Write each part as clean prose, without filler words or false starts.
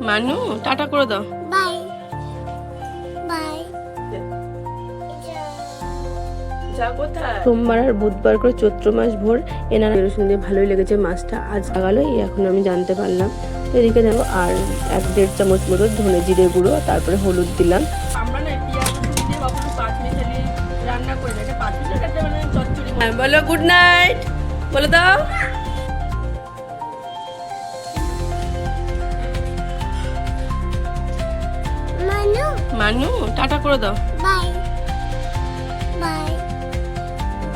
মানু টাটা করে দাও। Bye bye. যা কোথায়? সোমবার আর বুধবার করে চৈত্র মাস ভোর এনারা রসুন দিয়ে ভালোই লেগেছে মাছটা। আজ লাগালো এখন আমি জানতে পারলাম। তো এদিকে দেখো আর 1-1.5 চামচ মতো ধনে জিরে গুঁড়ো, তারপরে হলুদ দিলাম। আমরা না পেঁয়াজ রসুন দিয়ে কখনো পাঁচমিশালি রান্না করি না, এটা পাঁচমিশালি মানে চচ্চড়ি। বলো গুড নাইট বলে দাও। মানু মানু টাটা করে দাও। বাই বাই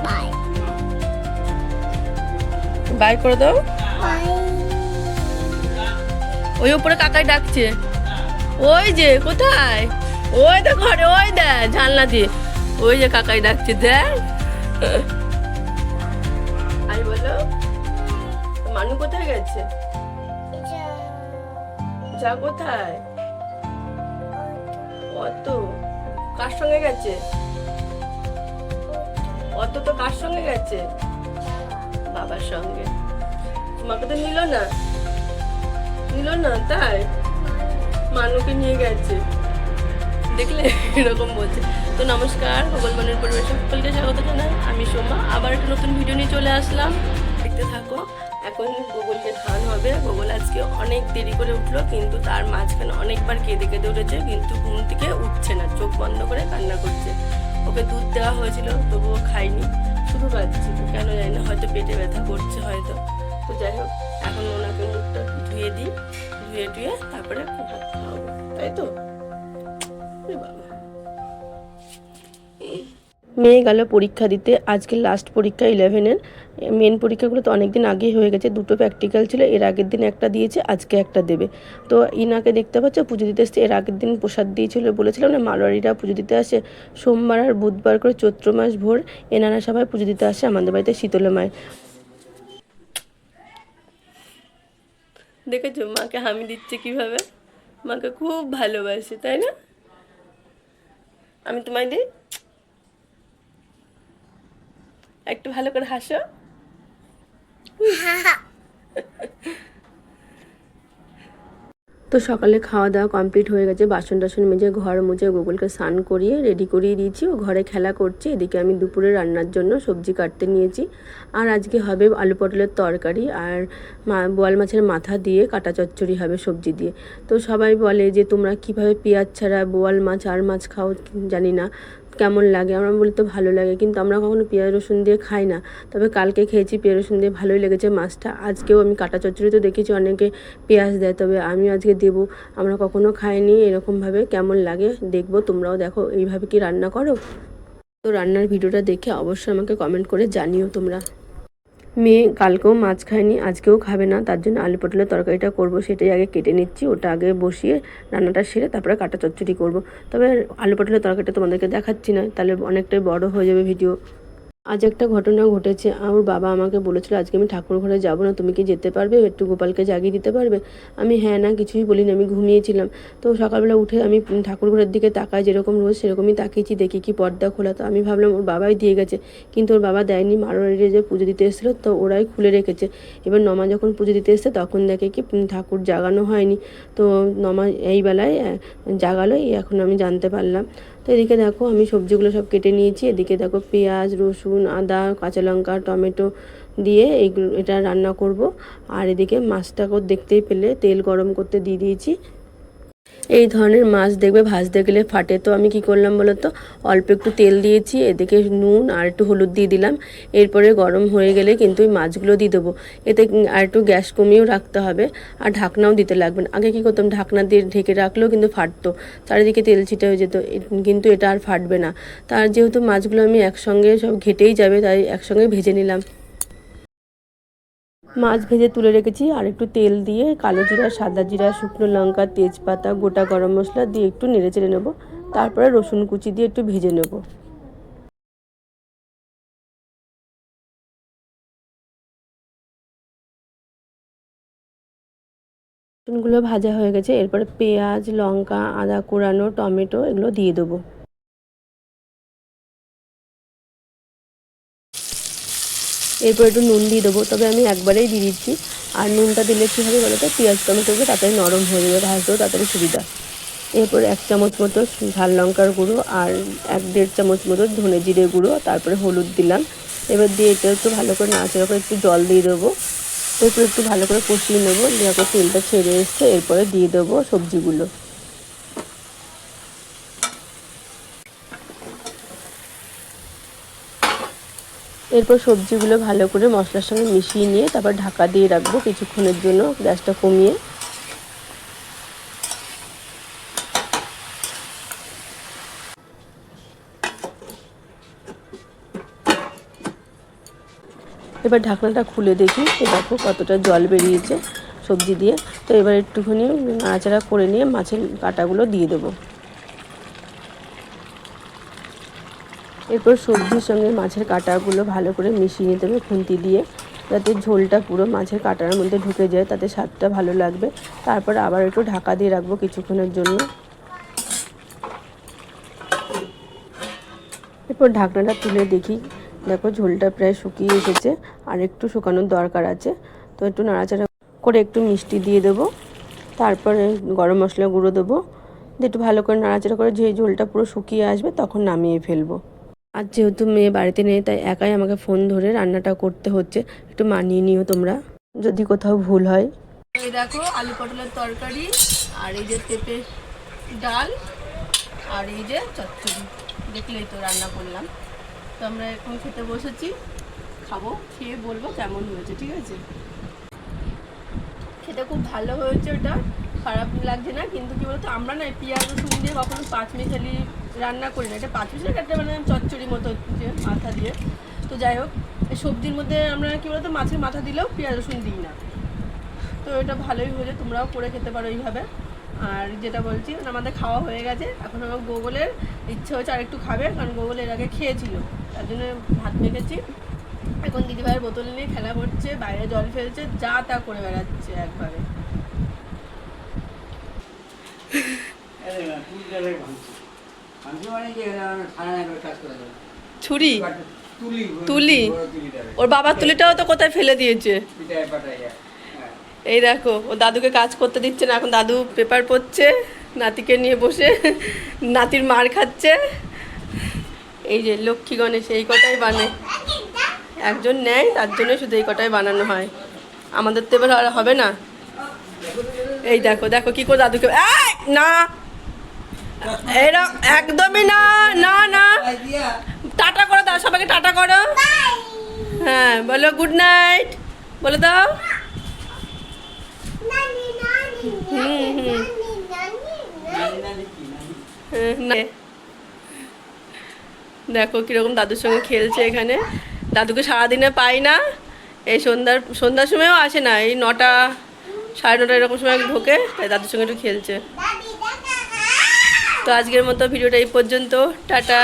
বাই বাই করে দাও। বাই। ওই উপরে কাকাই ডাকছে, ওই যে কোথায়, ওই তো ঘরে, ওই দেখ জানলা দিয়ে, ওই যে কাকাই ডাকছে দেখ। আই বলো মানু কোথায় গেছে? যা কোথায়? অত কার সঙ্গে গেছে? অত তো কার সঙ্গে গেছে? বাবার সঙ্গে। তোমাকে তো নিল না, নিল না, তাই মানুকে নিয়ে গেছে। দেখলে এরকম বলছে। তো নমস্কার, গোগল মনের পরিবেশ সকলকে স্বাগত জানাই। আমি সোমা, আবার একটা নতুন ভিডিও নিয়ে চলে আসলাম। দেখতে থাকো। এখন গোগলকে খাওয়ানো হবে। গোগল আজকে অনেক দেরি করে উঠলো, কিন্তু তার মাঝখানে অনেকবার কেঁদে কেঁদে উঠেছে, কিন্তু ঘুম থেকে উঠছে না, চোখ বন্ধ করে কান্না করছে। ওকে দুধ দেওয়া হয়েছিল, তবুও খাইনি, শুধু কাঁদছি। কেন জানি না, হয়তো পেটে ব্যথা করছে হয়তো। তো যাই হোক, এখন ওনাকে মুখটা ধুয়ে দিই, ধুয়ে টুয়ে তারপরে ভাত খাওয়াবো, তাই তো। মেয়ে গেল পরীক্ষা দিতে, আজকে লাস্ট পরীক্ষা 11-এর। মেন পরীক্ষাগুলো তো অনেক দিন আগেই হয়ে গেছে, 2টো প্র্যাকটিক্যাল ছিল, এর আগের দিন একটা দিয়েছে, আজকে একটা দেবে। তো ইনাকে দেখতে পাচ্ছ পুজো দিতে এসছে। এর আগের দিন প্রসাদ দিয়েছিল, বলেছিলাম না মারোয়ারিরা পুজো দিতে আসে। সোমবার আর বুধবার করে চৈত্র মাস ভোর এনারা সবাই পুজো দিতে আসে আমাদের বাড়িতে শীতলা মায়ের। দেখেছো মাকে হামি দিচ্ছে কিভাবে, মাকে খুব ভালোবাসে তাই না? আমি তোমায় দিই, একটু ভালো করে হাসো। তো সকালে খাওয়া দাওয়া কমপ্লিট হয়ে গেছে, বাসন টাসন মেজে ঘর মুছে গোগলকে স্নান করিয়ে রেডি করিয়ে দিয়েছি, ও ঘরে খেলা করছে। এদিকে আমি দুপুরে রান্নার জন্য সবজি কাটতে নিয়েছি। আর আজকে হবে আলু পটলের তরকারি আর বোয়াল মাছের মাথা দিয়ে কাটা চচ্চড়ি হবে সবজি দিয়ে। তো সবাই বলে যে তোমরা কিভাবে পেঁয়াজ ছাড়া বোয়াল মাছ আর মাছ খাও, জানি না কেমন লাগে। আমরা বলি তো ভালো লাগে, কিন্তু আমরা কখনো পেঁয়াজ রসুন দিয়ে খাই না। তবে কালকে খেয়েছি পেঁয়াজ রসুন দিয়ে, ভালোই লেগেছে মাছটা। আজকেও আমি কাটা চচ্চড়ি তো দেখেছি অনেকে পেঁয়াজ দেয়, তবে আমি আজকে দেবো। আমরা কখনো খাইনি এরকমভাবে, কেমন লাগে দেখবো, তোমরাও দেখো এইভাবে কি রান্না করো। তো রান্নার ভিডিওটা দেখে অবশ্যই আমাকে কমেন্ট করে জানিও তোমরা। মেয়ে কালকেও মাছ খায়নি, আজকেও খাবে না, তার জন্য আলু পটলের তরকারিটা করব, সেটাই আগে কেটে নিচ্ছি। ওটা আগে বসিয়ে রান্নাটা সেরে তারপরে কাটা চচ্চড়ি করব। তবে আলু পটলের তরকারিটা তোমাদেরকে দেখাচ্ছি না, তাহলে অনেকটাই বড় হয়ে যাবে ভিডিও। আজ একটা ঘটনা ঘটেছে। আমার বাবা আমাকে বলেছিল আজকে আমি ঠাকুর ঘরে যাবো না, তুমি কি যেতে পারবে, একটু গোপালকে জাগিয়ে দিতে পারবে? আমি হ্যাঁ না কিছুই বলিনি, আমি ঘুমিয়েছিলাম। তো সকালবেলা উঠে আমি ঠাকুর ঘরের দিকে তাকাই, যেরকম রোজ সেরকমই তাকিয়েছি, দেখি কি পর্দা খোলা। তো আমি ভাবলাম ওর বাবাই দিয়ে গেছে, কিন্তু ওর বাবা দেয়নি, মারোয়ারিরা যে পুজো দিতে এসেছিলো তো ওরাই খুলে রেখেছে। এবার নমা যখন পুজো দিতে এসছে তখন দেখে কি ঠাকুর জাগানো হয়নি। তো নমা এই বেলায় জাগালোই, এখন আমি জানতে পারলাম। তো এদিকে দেখো আমি সবজিগুলো সব কেটে নিয়েছি। এদিকে দেখো পেঁয়াজ রসুন আদা কাঁচা লঙ্কা টমেটো দিয়ে এইগুলো এটা রান্না করব। আর এদিকে মাছটাকেও দেখতেই পেলে তেল গরম করতে দিয়ে দিয়েছি। এই ধরনের মাছ দেখবে ভাজতে গেলে ফাটে, তো আমি কি করলাম বলো তো, অল্প একটু তেল দিয়েছি, এদিকে নুন আর একটু হলুদ দিয়ে দিলাম। এরপরে গরম হয়ে গেলে কিন্তু ওই মাছগুলো দিয়ে দেবো। এতে আর একটু গ্যাস কমিয়েও রাখতে হবে, আর ঢাকনাও দিতে লাগবে না। আগে কী করতাম, ঢাকনা দিয়ে ঢেকে রাখলেও কিন্তু ফাটতো, চারিদিকে তেল ছিটে হয়ে যেত, কিন্তু এটা আর ফাটবে না। তার যেহেতু মাছগুলো আমি একসঙ্গে সব ঘেটেই যাবে, তাই একসঙ্গে ভেজে নিলাম। মাছ ভেজে তুলে রেখেছি, আর একটু তেল দিয়ে কালো জিরা সাদা জিরা শুকনো লঙ্কা তেজপাতা গোটা গরম মশলা দিয়ে একটু নেড়ে চেড়ে নেবো। তারপরে রসুন কুচি দিয়ে একটু ভেজে নেব। রসুনগুলো ভাজা হয়ে গেছে, এরপরে পেঁয়াজ লঙ্কা আদা কোরানো টমেটো এগুলো দিয়ে দেবো। এরপর একটু নুন দিয়ে দেবো, তবে আমি একবারেই দিয়ে দিচ্ছি। আর নুনটা দিলে কী হবে বলো তো, পেঁয়াজ টমেটোগুলো তাড়াতাড়ি নরম হয়ে যাবে, ভাজতেও তাড়াতাড়ি সুবিধা। এরপর 1 চামচ মতো ঝাল লঙ্কার গুঁড়ো আর 1-1.5 চামচ মতো ধনে জিরে গুঁড়ো, তারপরে হলুদ দিলাম। এবার দিয়ে এটা একটু ভালো করে নাড়াচাড়া করে একটু জল দিয়ে দেবো। এরপর একটু ভালো করে কষিয়ে নেবো, দেওয়ার পর তেলটা ছেড়ে এসছে, এরপরে দিয়ে দেবো সবজিগুলো। এরপর সবজিগুলো ভালো করে মশলার সঙ্গে মিশিয়ে নিয়ে তারপর ঢাকা দিয়ে রাখবো কিছুক্ষণের জন্য, গ্যাসটা কমিয়ে। এবার ঢাকনাটা খুলে দেখি, দেখো কতটা জল বেরিয়েছে সবজি দিয়ে। তো এবার একটুখানি নাড়াচাড়া করে নিয়ে মাছের কাঁটাগুলো দিয়ে দেবো। এরপর সবজির সঙ্গে মাছের কাঁটাগুলো ভালো করে মিশিয়ে নিতে হবে খুন্তি দিয়ে, যাতে ঝোলটা পুরো মাছের কাঁটার মধ্যে ঢুকে যায়, তাতে স্বাদটা ভালো লাগবে। তারপর আবার একটু ঢাকা দিয়ে রাখবো কিছুক্ষণের জন্য। এরপর ঢাকনাটা তুলে দেখি, দেখো ঝোলটা প্রায় শুকিয়ে এসেছে, আর একটু শুকানোর দরকার আছে। তো একটু নাড়াচাড়া করে একটু মিষ্টি দিয়ে দেবো, তারপরে গরম মশলা গুঁড়ো দেবো, দিয়ে একটু ভালো করে নাড়াচাড়া করে যে ঝোলটা পুরো শুকিয়ে আসবে তখন নামিয়ে ফেলবো। আর যেহেতু মেয়ে বাড়িতে নেই, তাই একাই আমাকে ফোন ধরে রান্নাটা করতে হচ্ছে, একটু মানিয়ে নিও তোমরা যদি কোথাও ভুল হয়। এই দেখো আলু পটলের তরকারি, আর এই যে পেঁপে ডাল, আর এই যে চচ্চড়ি, দেখলেই তো রান্না করলাম। তো আমরা এখন খেতে বসেছি, খাবো, খেয়ে বলবো কেমন হয়েছে, ঠিক আছে? খেতে খুব ভালো হয়েছে, ওটা খারাপ লাগছে না। কিন্তু কী বলতো, আমরা না পেঁয়াজ রসুন দিয়ে কখনো পাঁচমিশালি রান্না করি না, এটা পাঁচমিশালি একটা মানে চচ্চড়ি মতো হচ্ছে মাথা দিয়ে। তো যাই হোক, এই সবজির মধ্যে আমরা কী বলতো মাছের মাথা দিলেও পেঁয়াজ রসুন দিই না। তো এটা ভালোই হয়েছে, তোমরাও করে খেতে পারো এইভাবে। আর যেটা বলছি, আমাদের খাওয়া হয়ে গেছে, এখন আমার গোগলের ইচ্ছে হচ্ছে আর একটু খাবে, কারণ গোগল এর আগে খেয়েছিল, তার জন্য ভাত মেখেছি। এখন দিদিভাইয়ের বোতল নিয়ে খেলা করছে, বাইরে জল ফেলছে, যা তা করে বেড়াচ্ছে একবারে। ছুরি তুলি, ওর বাবার তুলিটাও তো কোথায় ফেলে দিয়েছে। এই দেখো, ও দাদুকে কাজ করতে দিচ্ছে না, এখন দাদু পেপার পড়ছে নাতিকে নিয়ে বসে, নাতির মার খাচ্ছে। এই যে লক্ষ্মী গণেশ, এই কটাই বানায়, একজন নেয় তার জন্য শুধু এই কটাই বানানো হয়, আমাদের তো এবার আর হবে না। এই দেখো দেখো কি করে দাদুকে, না এরা একদমই না, না না, টাটা করো, দাও সবাইকে টাটা করো। হ্যাঁ বলো গুড নাইট বলে দাও। দেখো কিরকম দাদুর সঙ্গে খেলছে এখানে। দাদুকে সারাদিনে পাই না, এই সন্ধ্যার সময়ও আসে না, এই 9টা 9:30 এরকম সময় ঢোকে, তাই দাদুর সঙ্গে একটু খেলছে। তো আজকের মতো ভিডিওটা এই পর্যন্ত, টাটা।